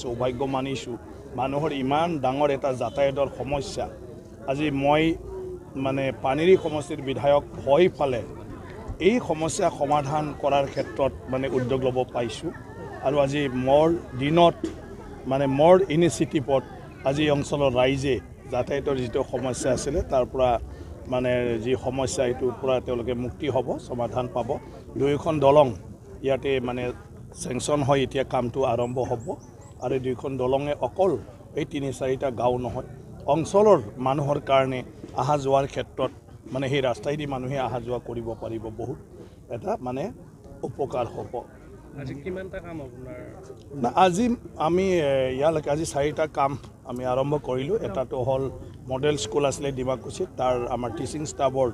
সৌভাগ্য মানিছোঁ মানুহৰ ইমান ডাঙৰ এটা যাতায়াতৰ সমস্যা আজি মই মানে পানেৰী সমষ্টিৰ বিধায়ক হৈ ফালে এই সমস্যা সমাধান কৰাৰ ক্ষেত্ৰত মানে উদ্যোগ ল'ব পাইছোঁ আৰু আজি মোৰ দিনত মানে মোৰ ইনিচিয়েটিভত আজি অঞ্চলৰ ৰাইজে যাতায়াতৰ যিটো সমস্যা আছিলে তাৰ পৰা মানে যি সমস্যা এইটোৰ পৰা তেওঁলোকে মুক্তি হ'ব সমাধান পাব দুইখন দলং ইয়াতে মানে চেংচন হয় এতিয়া কামটো আৰম্ভ হ'ব আৰু দুইখন দলঙে অকল এই ৩-৪টা গাঁও নহয় অঞ্চলৰ মানুহৰ কাৰণে অহা যোৱাৰ ক্ষেত্ৰত মানে সেই ৰাস্তাইদি মানুহে অহা যোৱা কৰিব পাৰিব বহুত এটা মানে উপকাৰ হ'ব আজি কিমানটা কাম আপোনাৰ না আজি আমি ইয়ালৈকে আজি 4টা কাম আমি আৰম্ভ কৰিলোঁ এটাটো হ'ল মডেল স্কুল আছিলে ডিমাকুছিত তাৰ আমাৰ টিচিং ষ্টাফৰ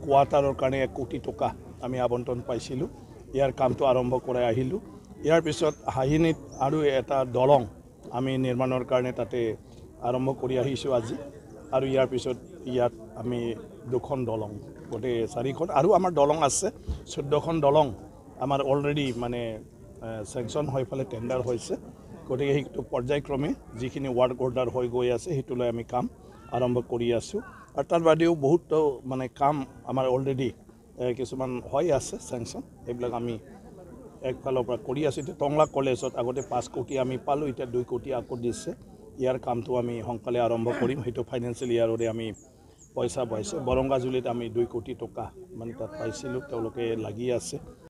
কোৱাৰ্টাৰৰ কাৰণে 1 কোটি টকা আমি আবণ্টন পাইছিলোঁ ইয়াৰ কামটো আৰম্ভ কৰাই আহিলোঁ ইয়াৰ পিছত হাহিনীত আৰু এটা দলং আমি নিৰ্মাণৰ কাৰণে তাতে আৰম্ভ কৰি আহিছোঁ আজি আৰু ইয়াৰ পিছত ইয়াত আমি 2খন দলং গোটেই 4খন আৰু আমাৰ দলং আছে 14খন দলং আমাৰ অলৰেডি মানে চেংচন হৈ ফালে টেণ্ডাৰ হৈছে গতিকে সেইটো পৰ্যায়ক্ৰমে যিখিনি ৱাৰ্ক অৰ্ডাৰ হৈ গৈ আছে সেইটোলৈ আমি কাম আৰম্ভ কৰি আছোঁ আৰু তাৰ বাদেও বহুত মানে কাম আমাৰ অলৰেডি কিছুমান হৈ আছে চেংচন এইবিলাক আমি একফালৰ পৰা কৰি আছোঁ এতিয়া টংলা কলেজত আগতে 5 কোটি আমি পালোঁ এতিয়া 2 কোটি আকৌ দিছে ইয়াৰ কামটো আমি সোনকালে আৰম্ভ কৰিম সেইটো ফাইনেন্সিয়েল ইয়াৰৰে আমি পইচা পাইছোঁ বৰংগাজুলিত আমি 2 কোটি টকা মানে তাত পাইছিলোঁ তেওঁলোকে লাগি আছে